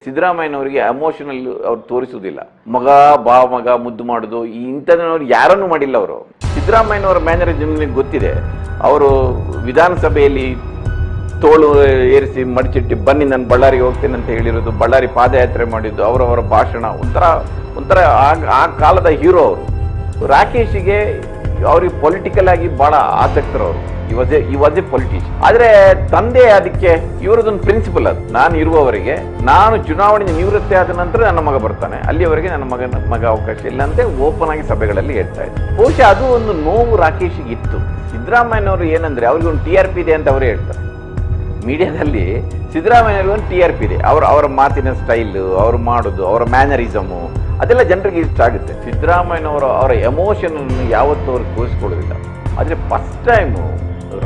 ಸಿದ್ದರಾಮಯ್ಯನವರಿಗೆ emotional ಅವ್ರು ತೋರಿಸುವುದಿಲ್ಲ. ಮಗ ಮಗ ಮುದ್ದು ಮಾಡೋದು ಇಂಥದನ್ನವ್ರು ಯಾರನ್ನೂ ಮಾಡಿಲ್ಲ. ಅವರು ಸಿದ್ದರಾಮಯ್ಯನವರ ಮ್ಯಾನರಿಸಮ್ ಗೊತ್ತಿದೆ. ಅವರು ವಿಧಾನಸಭೆಯಲ್ಲಿ ತೋಳು ಏರಿಸಿ ಮಡಿಚಿಟ್ಟು ಬನ್ನಿ ನಾನು ಬಳ್ಳಾರಿಗೆ ಹೋಗ್ತೇನೆ ಅಂತ ಹೇಳಿರೋದು, ಬಳ್ಳಾರಿ ಪಾದಯಾತ್ರೆ ಮಾಡಿದ್ದು, ಅವರವರ ಭಾಷಣ ಒಂಥರ ಆ ಕಾಲದ ಹೀರೋ ಅವರು. ರಾಕೇಶ್ಗೆ ಅವ್ರಿಗೆ ಪೊಲಿಟಿಕಲ್ ಆಗಿ ಬಹಳ ಆಸಕ್ತರವರು. ಈ ವಾಸ್ ಎ ಪೊಲಿಟಿಷಿಯನ್. ಆದ್ರೆ ತಂದೆ ಅದಕ್ಕೆ ಇವರದೊಂದು ಪ್ರಿನ್ಸಿಪಲ್ ಅದು, ನಾನು ಇರುವವರೆಗೆ, ನಾನು ಚುನಾವಣೆ ನಿವೃತ್ತಿ ಆದ ನಂತರ ನನ್ನ ಮಗ ಬರ್ತಾನೆ, ಅಲ್ಲಿಯವರೆಗೆ ನನ್ನ ಮಗ ಅವಕಾಶ ಇಲ್ಲ ಅಂತ ಓಪನ್ ಆಗಿ ಸಭೆಗಳಲ್ಲಿ ಹೇಳ್ತಾ ಇದ್ರು. ಬಹುಶಃ ಅದು ಒಂದು ನೋವು ರಾಕೇಶ್ಗೆ ಇತ್ತು. ಸಿದ್ದರಾಮಯ್ಯನವರು ಏನಂದ್ರೆ ಅವ್ರಿಗೆ ಒಂದು TRP ಇದೆ ಅಂತ ಅವರೇ ಹೇಳ್ತಾರೆ ಮೀಡಿಯಾದಲ್ಲಿ. ಸಿದ್ದರಾಮಯ್ಯವ್ರಿಗೆ ಒಂದು TRP ಇದೆ. ಅವರ ಮಾತಿನ ಸ್ಟೈಲ್, ಅವ್ರು ಮಾಡೋದು, ಅವರ ಮ್ಯಾನರಿಸಮು, ಅದೆಲ್ಲ ಜನರಿಗೆ ಇಷ್ಟ ಆಗುತ್ತೆ. ಅವರ ಎಮೋಷನ್ ಯಾವತ್ತೂ ಅವ್ರು ತೋರಿಸ್ಕೊಳ್ಳೋದಿಲ್ಲ. ಆದರೆ ಫಸ್ಟ್ ಟೈಮು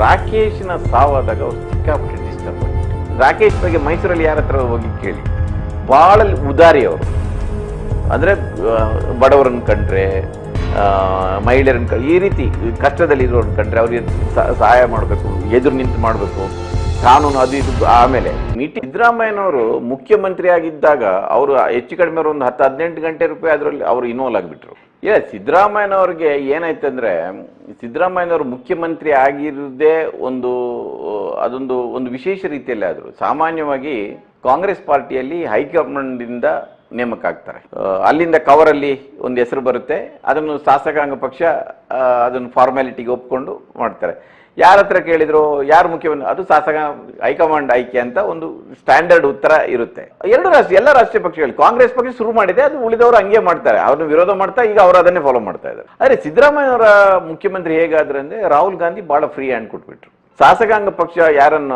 ರಾಕೇಶ್ನ ಸಾವಾದಾಗ ಅವ್ರು ಸಿಕ್ಕಾಪಟ್ಟೆ ಡಿಸ್ಟರ್ಬ್ ಆಗಿತ್ತು. ರಾಕೇಶ್ ಬಗ್ಗೆ ಮೈಸೂರಲ್ಲಿ ಯಾರ ಹತ್ರ ಹೋಗಿ ಕೇಳಿ, ಭಾಳ ಉದಾರಿ ಅವರು. ಅಂದರೆ ಬಡವರನ್ನು ಕಂಡ್ರೆ, ಮಹಿಳೆಯರನ್ನು ಈ ರೀತಿ ಕಷ್ಟದಲ್ಲಿ ಇರೋರನ್ನ ಕಂಡ್ರೆ ಅವ್ರಿಗೆ ಸಹಾಯ ಮಾಡಬೇಕು, ಎದುರು ನಿಂತು ಮಾಡಬೇಕು, ಕಾನೂನು ಅದು ಇದು. ಆಮೇಲೆ ಸಿದ್ದರಾಮಯ್ಯನವರು ಮುಖ್ಯಮಂತ್ರಿ ಆಗಿದ್ದಾಗ ಅವರು ಹೆಚ್ಚು ಕಡಿಮೆ ಒಂದು 10-18 ಗಂಟೆ ಅದರಲ್ಲಿ ಅವರು ಇನ್ವಾಲ್ವ್ ಆಗಿಬಿಟ್ರು. ಇಲ್ಲ, ಸಿದ್ದರಾಮಯ್ಯನವ್ರಿಗೆ ಏನಾಯ್ತಂದ್ರೆ, ಸಿದ್ದರಾಮಯ್ಯನವರು ಮುಖ್ಯಮಂತ್ರಿ ಆಗಿರೋದೇ ಒಂದು ವಿಶೇಷ ರೀತಿಯಲ್ಲಿ ಆದರು. ಸಾಮಾನ್ಯವಾಗಿ ಕಾಂಗ್ರೆಸ್ ಪಾರ್ಟಿಯಲ್ಲಿ ಹೈಕಮಾಂಡ್ನಿಂದ ನೇಮಕ ಆಗ್ತಾರೆ. ಅಲ್ಲಿಂದ ಕವರಲ್ಲಿ ಒಂದು ಹೆಸರು ಬರುತ್ತೆ, ಅದನ್ನು ಶಾಸಕಾಂಗ ಪಕ್ಷ ಅದನ್ನು ಫಾರ್ಮ್ಯಾಲಿಟಿಗೆ ಒಪ್ಕೊಂಡು ಮಾಡ್ತಾರೆ. ಯಾರ ಹತ್ರ ಕೇಳಿದ್ರು ಯಾರು ಮುಖ್ಯಮಂತ್ರಿ, ಅದು ಶಾಸಕ ಹೈಕಮಾಂಡ್ ಆಯ್ಕೆ ಅಂತ ಒಂದು ಸ್ಟ್ಯಾಂಡರ್ಡ್ ಉತ್ತರ ಇರುತ್ತೆ. ಎಲ್ಲ ರಾಷ್ಟ್ರೀಯ ಪಕ್ಷಗಳು, ಕಾಂಗ್ರೆಸ್ ಪಕ್ಷ ಶುರು ಮಾಡಿದೆ, ಅದು ಉಳಿದವರು ಹಂಗೆ ಮಾಡ್ತಾರೆ, ಅವ್ರನ್ನ ವಿರೋಧ ಮಾಡ್ತಾ ಈಗ ಅವರು ಅದನ್ನೇ ಫಾಲೋ ಮಾಡ್ತಾ ಇದ್ದಾರೆ. ಆದರೆ ಸಿದ್ದರಾಮಯ್ಯ ಅವರ ಮುಖ್ಯಮಂತ್ರಿ ಹೇಗಾದ್ರೆ ಅಂದ್ರೆ, ರಾಹುಲ್ ಗಾಂಧಿ ಬಹಳ ಫ್ರೀ ಹ್ಯಾಂಡ್ ಕೊಟ್ಬಿಟ್ರು. ಶಾಸಕಾಂಗ ಪಕ್ಷ ಯಾರನ್ನ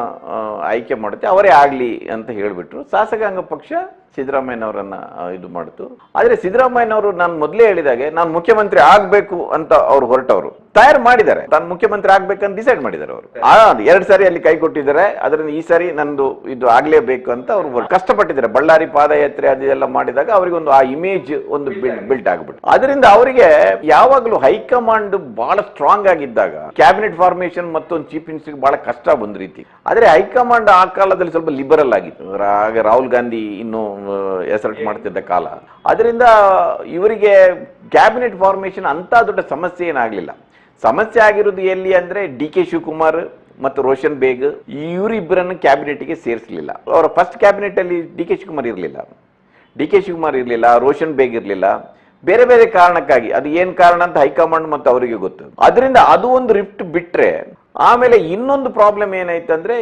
ಆಯ್ಕೆ ಮಾಡುತ್ತೆ ಅವರೇ ಆಗ್ಲಿ ಅಂತ ಹೇಳ್ಬಿಟ್ರು. ಶಾಸಕಾಂಗ ಪಕ್ಷ ಸಿದ್ದರಾಮಯ್ಯನವರನ್ನ ಇದು ಮಾಡಿತು. ಆದ್ರೆ ಸಿದ್ದರಾಮಯ್ಯನವರು ನಾನು ಮೊದಲೇ ಹೇಳಿದಾಗೆ ನಾನು ಮುಖ್ಯಮಂತ್ರಿ ಆಗ್ಬೇಕು ಅಂತ ಅವ್ರು ಹೊರಟವರು ತಯಾರು ಮಾಡಿದ್ದಾರೆ. ತಾನು ಮುಖ್ಯಮಂತ್ರಿ ಆಗ್ಬೇಕಂತ ಡಿಸೈಡ್ ಮಾಡಿದ್ದಾರೆ. ಅವರು 2 ಸಾರಿ ಅಲ್ಲಿ ಕೈ ಕೊಟ್ಟಿದ್ದಾರೆ. ಅದರಿಂದ ಈ ಸಾರಿ ನಂದು ಇದು ಆಗ್ಲೇಬೇಕು ಅಂತ ಅವ್ರು ಕಷ್ಟಪಟ್ಟಿದ್ದಾರೆ. ಬಳ್ಳಾರಿ ಪಾದಯಾತ್ರೆ ಅದೆಲ್ಲ ಮಾಡಿದಾಗ ಅವರಿಗೆ ಒಂದು ಆ ಇಮೇಜ್ ಒಂದು ಬಿಲ್ಟ್ ಆಗ್ಬಿಟ್ಟು, ಅದರಿಂದ ಅವರಿಗೆ ಯಾವಾಗಲೂ ಹೈಕಮಾಂಡ್ ಬಹಳ ಸ್ಟ್ರಾಂಗ್ ಆಗಿದ್ದಾಗ ಕ್ಯಾಬಿನೆಟ್ ಫಾರ್ಮೇಶನ್ ಮತ್ತೊಂದು ಚೀಫ್ ಮಿನಿಸ್ಟರ್ ಬಹಳ ಕಷ್ಟ ಬಂದ ರೀತಿ. ಆದ್ರೆ ಹೈಕಮಾಂಡ್ ಆ ಕಾಲದಲ್ಲಿ ಸ್ವಲ್ಪ ಲಿಬರಲ್ ಆಗಿತ್ತು. ಆಗ ರಾಹುಲ್ ಗಾಂಧಿ ಇನ್ನು ಎಸರ್ಟ್ ಮಾಡ್ತಿದ್ದ ಕಾಲ. ಅದರಿಂದ ಇವರಿಗೆ ಕ್ಯಾಬಿನೆಟ್ ಫಾರ್ಮೇಶನ್ ಅಂತ ದೊಡ್ಡ ಸಮಸ್ಯೆ ಏನಾಗ್ಲಿಲ್ಲ. ಸಮಸ್ಯೆ ಆಗಿರೋದು ಎಲ್ಲಿ ಅಂದ್ರೆ, DK ಶಿವಕುಮಾರ್ ಮತ್ತು ರೋಷನ್ ಬೇಗ್ ಇವರಿಬ್ಬರನ್ನು ಕ್ಯಾಬಿನೆಟ್ಗೆ ಸೇರಿಸಲಿಲ್ಲ. ಅವರ ಫಸ್ಟ್ ಕ್ಯಾಬಿನೆಟ್ ಅಲ್ಲಿ DK ಶಿವಕುಮಾರ್ ಇರಲಿಲ್ಲ, ರೋಷನ್ ಬೇಗ್ ಇರಲಿಲ್ಲ. ಬೇರೆ ಬೇರೆ ಕಾರಣಕ್ಕಾಗಿ, ಅದು ಏನ್ ಕಾರಣ ಅಂತ ಹೈಕಮಾಂಡ್ ಮತ್ತು ಅವರಿಗೆ ಗೊತ್ತು. ಅದರಿಂದ ಅದು ಒಂದು ರಿಫ್ಟ್ ಬಿಟ್ರೆ, ಆಮೇಲೆ ಇನ್ನೊಂದು ಪ್ರಾಬ್ಲಮ್ ಏನಾಯ್ತಂದ್ರೆ,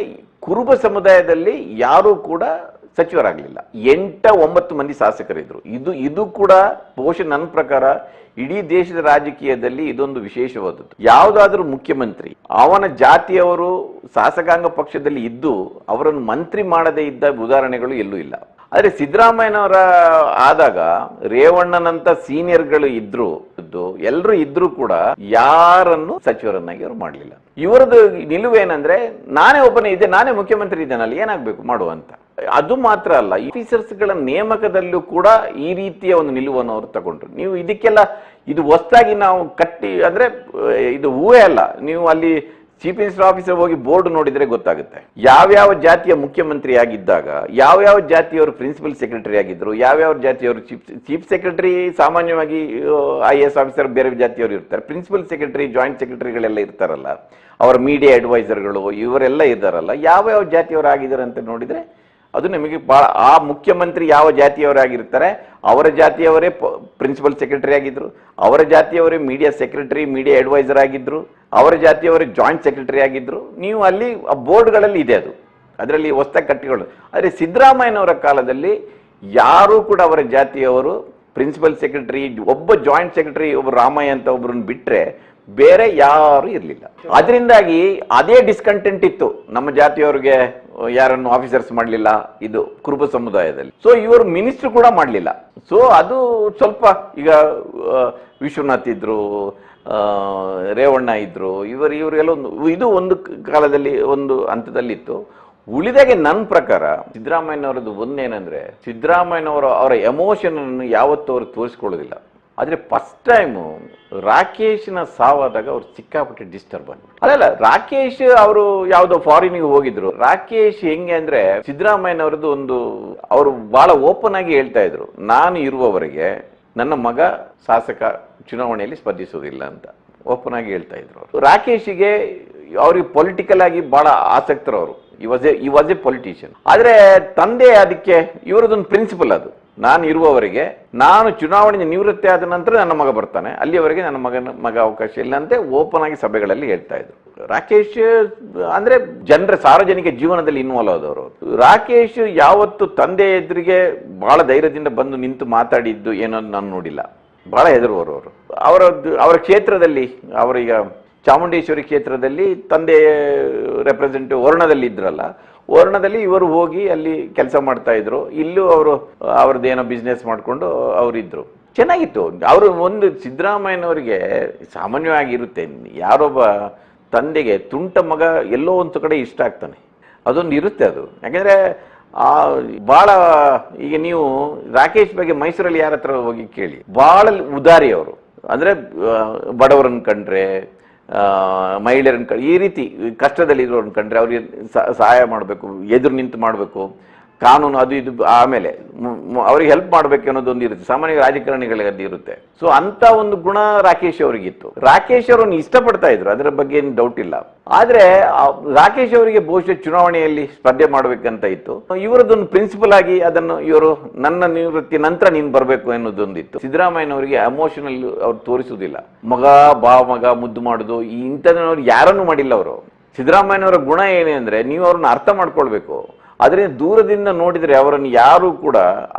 ಕುರುಬ ಸಮುದಾಯದಲ್ಲಿ ಯಾರೂ ಕೂಡ ಸಚಿವರಾಗಲಿಲ್ಲ. 8-9 ಮಂದಿ ಶಾಸಕರಿದ್ರು. ಇದು ಕೂಡ ಬಹುಶಃ ನನ್ನ ಪ್ರಕಾರ ಇಡೀ ದೇಶದ ರಾಜಕೀಯದಲ್ಲಿ ಇದೊಂದು ವಿಶೇಷವಾದದ್ದು. ಯಾವುದಾದ್ರೂ ಮುಖ್ಯಮಂತ್ರಿ ಅವನ ಜಾತಿಯವರು ಶಾಸಕಾಂಗ ಪಕ್ಷದಲ್ಲಿ ಇದ್ದು ಅವರನ್ನು ಮಂತ್ರಿ ಮಾಡದೇ ಇದ್ದ ಉದಾಹರಣೆಗಳು ಎಲ್ಲೂ ಇಲ್ಲ. ಆದ್ರೆ ಸಿದ್ದರಾಮಯ್ಯನವರ ಆದಾಗ ರೇವಣ್ಣನಂತ ಸೀನಿಯರ್ಗಳು ಎಲ್ಲರೂ ಇದ್ರು ಕೂಡ ಯಾರನ್ನು ಸಚಿವರನ್ನಾಗಿ ಅವರು ಮಾಡಲಿಲ್ಲ. ಇವರದು ನಿಲುವೇನಂದ್ರೆ, ನಾನೇ ಮುಖ್ಯಮಂತ್ರಿ ಇದ್ದೇನಲ್ಲ, ಏನಾಗ್ಬೇಕು ಮಾಡುವಂತ. ಅದು ಮಾತ್ರ ಅಲ್ಲ, ಆಫೀಸರ್ಸ್ಗಳ ನೇಮಕದಲ್ಲೂ ಕೂಡ ಈ ರೀತಿಯ ಒಂದು ನಿಲುವನ್ನು ಅವರು ತಗೊಂಡ್ರು. ನೀವು ಇದಕ್ಕೆಲ್ಲ ಇದು ಹೊಸದಾಗಿ ನಾವು ಅಂದ್ರೆ ಇದು ಊಹೆ ಅಲ್ಲ. ನೀವು ಅಲ್ಲಿ ಚೀಫ್ ಮಿನಿಸ್ಟರ್ ಆಫೀಸರ್ ಹೋಗಿ ಬೋರ್ಡ್ ನೋಡಿದ್ರೆ ಗೊತ್ತಾಗುತ್ತೆ. ಯಾವ್ಯಾವ ಜಾತಿಯ ಮುಖ್ಯಮಂತ್ರಿ ಆಗಿದ್ದಾಗ ಯಾವ್ಯಾವ ಜಾತಿಯವರು ಪ್ರಿನ್ಸಿಪಲ್ ಸೆಕ್ರೆಟರಿ ಆಗಿದ್ರು, ಯಾವ್ಯಾವ ಜಾತಿಯವರು ಚೀಫ್ ಸೆಕ್ರೆಟರಿ. ಸಾಮಾನ್ಯವಾಗಿ IAS ಆಫೀಸರ್ ಬೇರೆ ಜಾತಿಯವರು ಇರ್ತಾರೆ. ಪ್ರಿನ್ಸಿಪಲ್ ಸೆಕ್ರೆಟರಿ, ಜಾಯಿಂಟ್ ಸೆಕ್ರೆಟರಿಗಳೆಲ್ಲ ಇರ್ತಾರಲ್ಲ, ಅವರ ಮೀಡಿಯಾ ಅಡ್ವೈಸರ್ಗಳು ಇವರೆಲ್ಲ ಇದ್ದಾರಲ್ಲ, ಯಾವ್ಯಾವ ಜಾತಿಯವರು ಆಗಿದ್ದಾರೆ ಅಂತ ನೋಡಿದ್ರೆ ಅದು ನಿಮಗೆ ಆ ಮುಖ್ಯಮಂತ್ರಿ ಯಾವ ಜಾತಿಯವರಾಗಿರ್ತಾರೆ ಅವರ ಜಾತಿಯವರೇ ಪ್ರಿನ್ಸಿಪಲ್ ಸೆಕ್ರೆಟರಿ ಆಗಿದ್ರು, ಅವರ ಜಾತಿಯವರೇ ಮೀಡಿಯಾ ಸೆಕ್ರೆಟರಿ, ಮೀಡಿಯಾ ಅಡ್ವೈಸರ್ ಆಗಿದ್ರು, ಅವರ ಜಾತಿಯವರೇ ಜಾಯಿಂಟ್ ಸೆಕ್ರೆಟರಿ ಆಗಿದ್ರು. ನೀವು ಅಲ್ಲಿ ಬೋರ್ಡ್ಗಳಲ್ಲಿ ಇದೆ ಅದು, ಅದರಲ್ಲಿ ಹೊಸದಾಗಿ ಕಟ್ಟಿಗಳು. ಆದರೆ ಸಿದ್ದರಾಮಯ್ಯನವರ ಕಾಲದಲ್ಲಿ ಯಾರೂ ಕೂಡ ಅವರ ಜಾತಿಯವರು ಪ್ರಿನ್ಸಿಪಲ್ ಸೆಕ್ರೆಟರಿ, ಒಬ್ಬ ಜಾಯಿಂಟ್ ಸೆಕ್ರೆಟರಿ, ಒಬ್ಬ ರಾಮಯ್ಯ ಅಂತ ಒಬ್ಬರನ್ನು ಬಿಟ್ರೆ ಬೇರೆ ಯಾರು ಇರಲಿಲ್ಲ. ಅದರಿಂದಾಗಿ ಅದೇ ಡಿಸ್ಕಂಟೆಂಟ್ ಇತ್ತು, ನಮ್ಮ ಜಾತಿಯವರಿಗೆ ಯಾರನ್ನು ಆಫೀಸರ್ಸ್ ಮಾಡಲಿಲ್ಲ ಇದು ಕುರುಬ ಸಮುದಾಯದಲ್ಲಿ. ಸೊ ಇವರು ಮಿನಿಸ್ಟರ್ ಕೂಡ ಮಾಡಲಿಲ್ಲ. ಸೊ ಅದು ಸ್ವಲ್ಪ ಈಗ ವಿಶ್ವನಾಥ್ ಇದ್ರು, ರೇವಣ್ಣ ಇದ್ರು, ಇವರೆಲ್ಲ ಇದು ಒಂದು ಕಾಲದಲ್ಲಿ ಒಂದು ಹಂತದಲ್ಲಿತ್ತು. ಉಳಿದಾಗೆ ನನ್ನ ಪ್ರಕಾರ ಸಿದ್ದರಾಮಯ್ಯನವರದ್ದು ಒಂದೇನಂದ್ರೆ, ಸಿದ್ದರಾಮಯ್ಯನವರ ಅವರ ಎಮೋಷನ್ ಅನ್ನು ಯಾವತ್ತೂ ಅವರು ತೋರಿಸ್ಕೊಳ್ಳೋದಿಲ್ಲ. ಆದರೆ ಫಸ್ಟ್ ಟೈಮು ರಾಕೇಶ್ನ ಸಾವಾದಾಗ ಅವ್ರು ಸಿಕ್ಕಾಪಟ್ಟೆ ಡಿಸ್ಟರ್ಬ್ ಆಗ್ಬಿಟ್ಟು. ಅಲ್ಲ, ರಾಕೇಶ್ ಅವರು ಯಾವುದೋ ಫಾರಿನ್ಗೆ ಹೋಗಿದ್ರು. ರಾಕೇಶ್ ಹೆಂಗೆ ಅಂದ್ರೆ ಸಿದ್ದರಾಮಯ್ಯನವ್ರದ್ದು ಅವರು ಬಹಳ ಓಪನ್ ಆಗಿ ಹೇಳ್ತಾ ಇದ್ರು, ನಾನು ಇರುವವರೆಗೆ ನನ್ನ ಮಗ ಶಾಸಕ ಚುನಾವಣೆಯಲ್ಲಿ ಸ್ಪರ್ಧಿಸುವುದಿಲ್ಲ ಅಂತ ಓಪನ್ ಆಗಿ ಹೇಳ್ತಾ ಇದ್ರು ಅವರು. ರಾಕೇಶ್ಗೆ ಅವ್ರಿಗೆ ಪೊಲಿಟಿಕಲ್ ಆಗಿ ಬಹಳ ಆಸಕ್ತರು ಅವರು. ಈ ವಾಸ್ ಎ ಪೊಲಿಟಿಷಿಯನ್. ಆದ್ರೆ ತಂದೆ ಅದಕ್ಕೆ ಇವರದೊಂದು ಪ್ರಿನ್ಸಿಪಲ್, ಅದು ನಾನು ಇರುವವರೆಗೆ, ನಾನು ಚುನಾವಣೆ ನಿವೃತ್ತಿ ಆದ ನಂತರ ನನ್ನ ಮಗ ಬರ್ತಾನೆ, ಅಲ್ಲಿಯವರೆಗೆ ನನ್ನ ಮಗ ಅವಕಾಶ ಇಲ್ಲ ಅಂತ ಓಪನ್ ಆಗಿ ಸಭೆಗಳಲ್ಲಿ ಹೇಳ್ತಾ ಇದ್ರು. ರಾಕೇಶ್ ಅಂದ್ರೆ ಜನರ ಸಾರ್ವಜನಿಕ ಜೀವನದಲ್ಲಿ ಇನ್ವಾಲ್ವ್ ಆದವರು. ರಾಕೇಶ್ ಯಾವತ್ತು ತಂದೆ ಎದುರಿಗೆ ಬಹಳ ಧೈರ್ಯದಿಂದ ಬಂದು ನಿಂತು ಮಾತಾಡಿದ್ದು ಏನೋ ನಾನು ನೋಡಿಲ್ಲ. ಬಹಳ ಹೆದರುವರು ಅವರು. ಅವರ ಕ್ಷೇತ್ರದಲ್ಲಿ, ಅವರೀಗ ಚಾಮುಂಡೇಶ್ವರಿ ಕ್ಷೇತ್ರದಲ್ಲಿ ತಂದೆ ರೆಪ್ರೆಸೆಂಟೇಟಿವ್ ವರ್ಣದಲ್ಲಿ ಇದ್ರಲ್ಲ, ವರ್ಣದಲ್ಲಿ ಇವರು ಹೋಗಿ ಅಲ್ಲಿ ಕೆಲಸ ಮಾಡ್ತಾ ಇದ್ರು. ಇಲ್ಲೂ ಅವ್ರದ್ದೇನೋ ಬಿಸ್ನೆಸ್ ಮಾಡಿಕೊಂಡು ಅವರಿದ್ರು. ಚೆನ್ನಾಗಿತ್ತು. ಅವರು ಸಿದ್ದರಾಮಯ್ಯನವರಿಗೆ ಸಾಮಾನ್ಯವಾಗಿರುತ್ತೆ, ಯಾರೊಬ್ಬ ತಂದೆಗೆ ತುಂಟ ಮಗ ಎಲ್ಲೋ ಒಂದು ಕಡೆ ಇಷ್ಟ ಆಗ್ತಾನೆ, ಅದೊಂದು ಇರುತ್ತೆ ಅದು. ಯಾಕೆಂದ್ರೆ ಬಹಳ, ಈಗ ನೀವು ರಾಕೇಶ್ ಬಗ್ಗೆ ಮೈಸೂರಲ್ಲಿ ಯಾರ ಹತ್ರ ಹೋಗಿ ಕೇಳಿ, ಬಹಳ ಉದಾರಿ ಅವರು. ಅಂದ್ರೆ ಬಡವರನ್ನ ಕಂಡ್ರೆ, ಮಹಿಳೆಯರನ್ನ ಈ ರೀತಿ ಕಷ್ಟದಲ್ಲಿ ಇರೋರನ್ನ ಕಂಡ್ರೆ ಅವ್ರಿಗೆ ಸಹಾಯ ಮಾಡಬೇಕು, ಎದುರು ನಿಂತು ಮಾಡಬೇಕು, ಕಾನೂನು ಅದು ಇದು, ಆಮೇಲೆ ಅವ್ರಿಗೆ ಹೆಲ್ಪ್ ಮಾಡ್ಬೇಕು ಅನ್ನೋದೊಂದು ಇರುತ್ತೆ, ಸಾಮಾನ್ಯ ರಾಜಕಾರಣಿಗಳಿಗೆ ಅದು ಇರುತ್ತೆ. ಸೊ ಅಂತ ಒಂದು ಗುಣ ರಾಕೇಶ್ ಅವರಿಗಿತ್ತು. ರಾಕೇಶ್ ಅವರನ್ನು ಇಷ್ಟಪಡ್ತಾ ಇದ್ರು, ಅದರ ಬಗ್ಗೆ ಏನು ಡೌಟ್ ಇಲ್ಲ. ಆದ್ರೆ ರಾಕೇಶ್ ಅವರಿಗೆ ಬಹುಶಃ ಚುನಾವಣೆಯಲ್ಲಿ ಸ್ಪರ್ಧೆ ಮಾಡ್ಬೇಕಂತ ಇತ್ತು. ಇವರದೊಂದು ಪ್ರಿನ್ಸಿಪಲ್ ಆಗಿ ಅದನ್ನು ಇವರು ನನ್ನ ನಿವೃತ್ತಿ ನಂತರ ನೀನು ಬರಬೇಕು ಅನ್ನೋದೊಂದಿತ್ತು. ಸಿದ್ದರಾಮಯ್ಯನವರಿಗೆ ಎಮೋಷನಲ್ ಅವ್ರು ತೋರಿಸುವುದಿಲ್ಲ. ಮಗ ಮುದ್ದು ಮಾಡುದು ಇಂಥದನ್ನವ್ರು ಯಾರನ್ನು ಮಾಡಿಲ್ಲ ಅವರು. ಸಿದ್ದರಾಮಯ್ಯನವರ ಗುಣ ಏನೇ ಅಂದ್ರೆ ನೀವು ಅವ್ರನ್ನ ಅರ್ಥ ಮಾಡ್ಕೊಳ್ಬೇಕು. ಆದ್ರೆ ದೂರದಿಂದ ನೋಡಿದ್ರೆ ಅವರನ್ನು ಯಾರು ಕೂಡ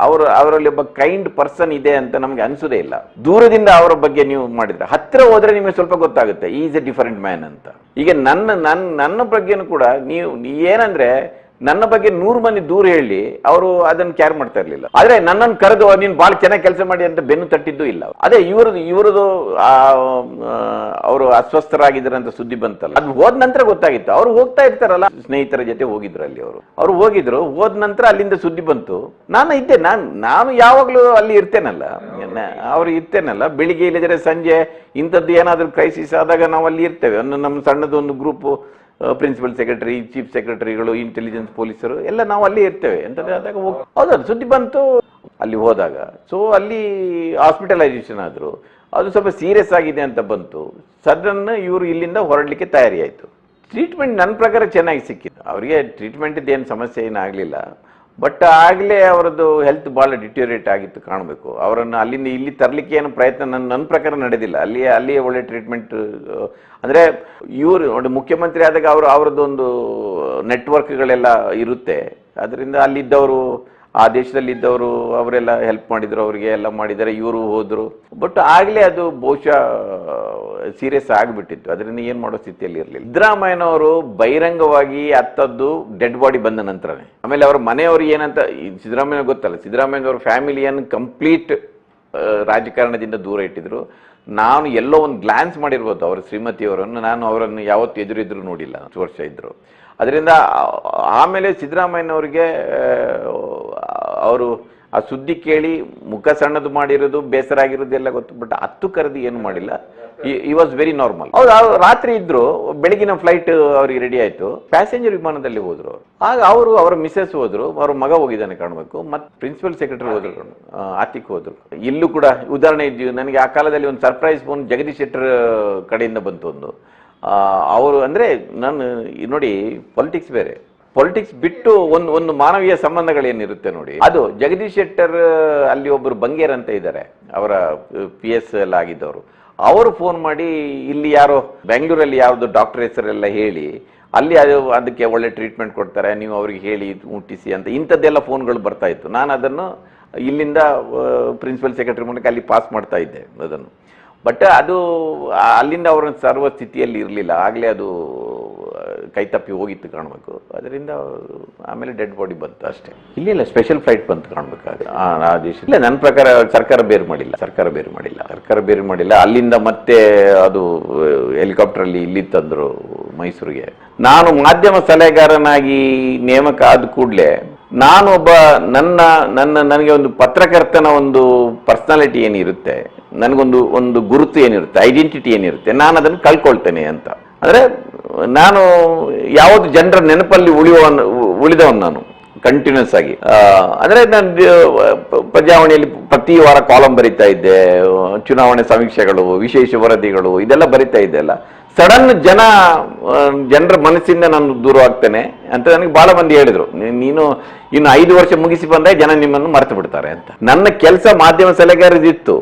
ಅವರಲ್ಲಿ ಒಬ್ಬ ಕೈಂಡ್ ಪರ್ಸನ್ ಇದೆ ಅಂತ ನಮ್ಗೆ ಅನ್ಸೋದೇ ಇಲ್ಲ. ದೂರದಿಂದ ಅವರ ಬಗ್ಗೆ ನೀವು ಮಾಡಿದ್ರೆ, ಹತ್ತಿರ ಹೋದ್ರೆ ನಿಮಗೆ ಸ್ವಲ್ಪ ಗೊತ್ತಾಗುತ್ತೆ ಈಸ್ ಎ ಡಿಫರೆಂಟ್ ಮ್ಯಾನ್ ಅಂತ. ಈಗ ನನ್ನ ಬಗ್ಗೆನೂ ಕೂಡ ನೀವು ಏನಂದ್ರೆ, ನನ್ನ ಬಗ್ಗೆ 100 ಮಂದಿ ದೂರ ಹೇಳಿ ಅವರು ಅದನ್ನು ಕ್ಯಾರ್ ಮಾಡ್ತಾ ಇರ್ಲಿಲ್ಲ. ಆದ್ರೆ ನನ್ನನ್ನು ಕರೆದು ನೀನು ಬಹಳ ಚೆನ್ನಾಗಿ ಕೆಲಸ ಮಾಡಿ ಅಂತ ಬೆನ್ನು ತಟ್ಟಿದ್ದು ಇಲ್ಲ. ಅದೇ ಇವರದು ಅವರು ಅಸ್ವಸ್ಥರಾಗಿದ್ದಾರೆ ಅಂತ ಸುದ್ದಿ ಬಂತಲ್ಲ, ಅದು ಹೋದ ನಂತರ ಗೊತ್ತಾಗಿತ್ತು. ಅವ್ರು ಹೋಗ್ತಾ ಇರ್ತಾರಲ್ಲ, ಸ್ನೇಹಿತರ ಜೊತೆ ಹೋಗಿದ್ರು ಅಲ್ಲಿ, ಅವರು ಹೋಗಿದ್ರು. ಹೋದ ನಂತರ ಅಲ್ಲಿಂದ ಸುದ್ದಿ ಬಂತು. ನಾನು ಯಾವಾಗ್ಲೂ ಅಲ್ಲಿ ಇರ್ತೇನಲ್ಲ, ಅವ್ರು ಇರ್ತೇನಲ್ಲ. ಬೆಳಿಗ್ಗೆ ಇಲ್ಲದ್ರೆ ಸಂಜೆ ಇಂಥದ್ದು ಏನಾದ್ರೂ ಕ್ರೈಸಿಸ್ ಆದಾಗ ನಾವು ಅಲ್ಲಿ ಇರ್ತೇವೆ. ನಮ್ಮ ಸಣ್ಣದೊಂದು ಗ್ರೂಪ್, ಪ್ರಿನ್ಸಿಪಲ್ ಸೆಕ್ರೆಟರಿ, ಚೀಫ್ ಸೆಕ್ರೆಟರಿಗಳು, ಇಂಟೆಲಿಜೆನ್ಸ್ ಪೊಲೀಸರು ಎಲ್ಲ ನಾವು ಅಲ್ಲಿ ಇರ್ತೇವೆ. ಎಂತಂದ್ರೆ ಆದಾಗ ಹೌದದು ಸುದ್ದಿ ಬಂತು ಅಲ್ಲಿ ಹೋದಾಗ. ಸೊ ಅಲ್ಲಿ ಹಾಸ್ಪಿಟಲೈಸೇಷನ್ ಆದ್ರು, ಅದು ಸ್ವಲ್ಪ ಸೀರಿಯಸ್ ಆಗಿದೆ ಅಂತ ಬಂತು. ಸಡನ್ ಇವರು ಇಲ್ಲಿಂದ ಹೊರಡ್ಲಿಕ್ಕೆ ತಯಾರಿ ಆಯ್ತು. ಟ್ರೀಟ್ಮೆಂಟ್ ನನ್ನ ಪ್ರಕಾರ ಚೆನ್ನಾಗಿ ಸಿಕ್ಕಿತ್ತು ಅವರಿಗೆ. ಟ್ರೀಟ್ಮೆಂಟ್ ಏನು ಸಮಸ್ಯೆ ಏನಾಗಲಿಲ್ಲ. ಬಟ್ ಆಗಲೇ ಅವರದ್ದು ಹೆಲ್ತ್ ಭಾಳ ಡಿಟೋರಿಯೇಟ್ ಆಗಿತ್ತು ಕಾಣಬೇಕು. ಅವರನ್ನು ಅಲ್ಲಿಂದ ಇಲ್ಲಿ ತರಲಿಕ್ಕೆ ಏನು ಪ್ರಯತ್ನ ನನ್ನ ಪ್ರಕಾರ ನಡೆದಿಲ್ಲ. ಅಲ್ಲಿಯೇ ಒಳ್ಳೆ ಟ್ರೀಟ್ಮೆಂಟ್. ಅಂದರೆ ಇವರು ಮುಖ್ಯಮಂತ್ರಿ ಆದಾಗ ಅವರದ್ದೊಂದು ನೆಟ್ವರ್ಕ್ಗಳೆಲ್ಲ ಇರುತ್ತೆ. ಅದರಿಂದ ಅಲ್ಲಿದ್ದವರು, ಆ ದೇಶದಲ್ಲಿದ್ದವರು ಅವರೆಲ್ಲ ಹೆಲ್ಪ್ ಮಾಡಿದ್ರು, ಅವರಿಗೆ ಎಲ್ಲ ಮಾಡಿದ್ದಾರೆ. ಇವರು ಹೋದರು. ಬಟ್ ಆಗಲೇ ಅದು ಬಹುಶಃ ಸೀರಿಯಸ್ ಆಗಿಬಿಟ್ಟಿತ್ತು. ಅದರಿಂದ ಏನು ಮಾಡೋ ಸ್ಥಿತಿಯಲ್ಲಿ ಇರಲಿಲ್ಲ. ಸಿದ್ದರಾಮಯ್ಯನವರು ಬಹಿರಂಗವಾಗಿ ಹತ್ತದ್ದು ಡೆಡ್ ಬಾಡಿ ಬಂದ ನಂತರನೇ. ಆಮೇಲೆ ಅವರ ಮನೆಯವರು ಏನಂತ, ಸಿದ್ದರಾಮಯ್ಯ ಗೊತ್ತಲ್ಲ, ಸಿದ್ದರಾಮಯ್ಯನವ್ರ ಫ್ಯಾಮಿಲಿಯನ್ನು ಕಂಪ್ಲೀಟ್ ರಾಜಕಾರಣದಿಂದ ದೂರ ಇಟ್ಟಿದ್ರು. ನಾನು ಎಲ್ಲೋ ಒಂದು ಗ್ಲಾನ್ಸ್ ಮಾಡಿರ್ಬೋದು ಅವರ ಶ್ರೀಮತಿಯವರನ್ನು. ನಾನು ಅವರನ್ನು ಯಾವತ್ತು ಎದುರಿದ್ರು ನೋಡಿಲ್ಲ, 10 ವರ್ಷ ಇದ್ರು. ಅದರಿಂದ ಆಮೇಲೆ ಸಿದ್ದರಾಮಯ್ಯನವ್ರಿಗೆ ಅವರು ಆ ಸುದ್ದಿ ಕೇಳಿ ಮುಖ ಸಣ್ಣದು ಮಾಡಿರೋದು, ಬೇಸರ ಆಗಿರೋದು ಎಲ್ಲ ಗೊತ್ತು. ಬಟ್ ಹತ್ತು ಕರೆದು ಏನು ಮಾಡಿಲ್ಲ. ಈ ವಾಸ್ ವೆರಿ ನಾರ್ಮಲ್. ಹೌದು, ರಾತ್ರಿ ಇದ್ರು, ಬೆಳಗಿನ ಫ್ಲೈಟ್ ಅವ್ರಿಗೆ ರೆಡಿ ಆಯ್ತು, ಪ್ಯಾಸೆಂಜರ್ ವಿಮಾನದಲ್ಲಿ ಹೋದ್ರು ಅವರು. ಆಗ ಅವರ ಮಿಸಸ್ ಹೋದ್ರು, ಅವ್ರ ಮಗ ಹೋಗಿದ್ದಾನೆ ಕಾಣಬೇಕು, ಮತ್ತೆ ಪ್ರಿನ್ಸಿಪಲ್ ಸೆಕ್ರೆಟರಿ ಹೋದ್ರು, ಆತಿಕ್ ಹೋದ್ರು. ಇಲ್ಲೂ ಕೂಡ ಉದಾಹರಣೆ ಇದ್ದೀವಿ. ನನಗೆ ಆ ಕಾಲದಲ್ಲಿ ಒಂದು ಸರ್ಪ್ರೈಸ್ ಫೋನ್ ಜಗದೀಶ್ ಶೆಟ್ಟರ್ ಕಡೆಯಿಂದ ಬಂತು ಒಂದು. ಅವರು ಅಂದ್ರೆ ನಾನು ನೋಡಿ, ಪಾಲಿಟಿಕ್ಸ್ ಬೇರೆ, ಪಾಲಿಟಿಕ್ಸ್ ಬಿಟ್ಟು ಒಂದು ಮಾನವೀಯ ಸಂಬಂಧಗಳೇನಿರುತ್ತೆ ನೋಡಿ, ಅದು ಜಗದೀಶ್ ಶೆಟ್ಟರ್ ಅಲ್ಲಿ ಒಬ್ಬರು ಬಂಗೇರ್ ಅಂತ ಇದ್ದಾರೆ, ಅವರ PS ಎಲ್ಲ ಆಗಿದ್ದವರು. ಅವರು ಫೋನ್ ಮಾಡಿ ಇಲ್ಲಿ ಯಾರೋ ಬೆಂಗಳೂರಲ್ಲಿ ಯಾವ್ದು ಡಾಕ್ಟರ್ ಹೆಸರೆಲ್ಲ ಹೇಳಿ ಅಲ್ಲಿ ಅದಕ್ಕೆ ಒಳ್ಳೆ ಟ್ರೀಟ್ಮೆಂಟ್ ಕೊಡ್ತಾರೆ, ನೀವು ಅವ್ರಿಗೆ ಹೇಳಿ ಮುಟ್ಟಿಸಿ ಅಂತ ಇಂಥದ್ದೆಲ್ಲ ಫೋನ್ಗಳು ಬರ್ತಾ ಇತ್ತು. ನಾನು ಅದನ್ನು ಇಲ್ಲಿಂದ ಪ್ರಿನ್ಸಿಪಲ್ ಸೆಕ್ರೆಟರಿ ಮೂಲಕ ಅಲ್ಲಿ ಪಾಸ್ ಮಾಡ್ತಾ ಇದ್ದೆ ಅದನ್ನು. ಬಟ್ ಅದು ಅಲ್ಲಿಂದ ಅವರ ಸರ್ವ ಸ್ಥಿತಿಯಲ್ಲಿ ಇರಲಿಲ್ಲ. ಆಗಲೇ ಅದು ಕೈತಪ್ಪಿ ಹೋಗಿತ್ತು ಕಾಣಬೇಕು. ಅದರಿಂದ ಆಮೇಲೆ ಡೆಡ್ ಬಾಡಿ ಬಂತು ಅಷ್ಟೇ. ಇಲ್ಲ ಸ್ಪೆಷಲ್ ಫ್ಲೈಟ್ ಬಂತು ಕಾಣಬೇಕಾದ್ರೆ ಆ ದೇಶ. ಇಲ್ಲ, ನನ್ನ ಪ್ರಕಾರ ಸರ್ಕಾರ ಬೇರೆ ಮಾಡಿಲ್ಲ. ಅಲ್ಲಿಂದ ಮತ್ತೆ ಅದು ಹೆಲಿಕಾಪ್ಟರಲ್ಲಿ ಇಲ್ಲಿ ತಂದರು ಮೈಸೂರಿಗೆ. ನಾನು ಮಾಧ್ಯಮ ಸಲಹೆಗಾರನಾಗಿ ನೇಮಕ ಆದ ಕೂಡಲೇ ನಾನೊಬ್ಬ ನನಗೆ ಒಂದು ಪತ್ರಕರ್ತನ ಒಂದು ಪರ್ಸನಾಲಿಟಿ ಏನಿರುತ್ತೆ, ನನಗೊಂದು ಒಂದು ಗುರುತು ಏನಿರುತ್ತೆ, ಐಡೆಂಟಿಟಿ ಏನಿರುತ್ತೆ, ನಾನು ಅದನ್ನು ಕಳ್ಕೊಳ್ತೇನೆ ಅಂತ. ಅಂದ್ರೆ ನಾನು ಯಾವುದು ಜನರ ನೆನಪಲ್ಲಿ ಉಳಿದವನು ನಾನು ಕಂಟಿನ್ಯೂಸ್ ಆಗಿ. ಅಂದ್ರೆ ನಾನು ಪ್ರಜಾವಾಣಿಯಲ್ಲಿ ಪ್ರತಿ ವಾರ ಕಾಲಂ ಬರಿತಾ ಇದ್ದೆ, ಚುನಾವಣೆ ಸಮೀಕ್ಷೆಗಳು, ವಿಶೇಷ ವರದಿಗಳು, ಇದೆಲ್ಲ ಬರಿತಾ ಇದ್ದೆ ಅಲ್ಲ. ಸಡನ್ ಜನರ ಮನಸ್ಸಿಂದ ನಾನು ದೂರ ಆಗ್ತೇನೆ ಅಂತ ನನಗೆ ಬಹಳ ಮಂದಿ ಹೇಳಿದ್ರು. ನೀನು ಇನ್ನು 5 ವರ್ಷ ಮುಗಿಸಿ ಬಂದ್ರೆ ಜನ ನಿಮ್ಮನ್ನು ಮರೆತು ಬಿಡ್ತಾರೆ ಅಂತ. ನನ್ನ ಕೆಲಸ ಮಾಧ್ಯಮ ಸಲಹೆಗಾರದಿತ್ತು.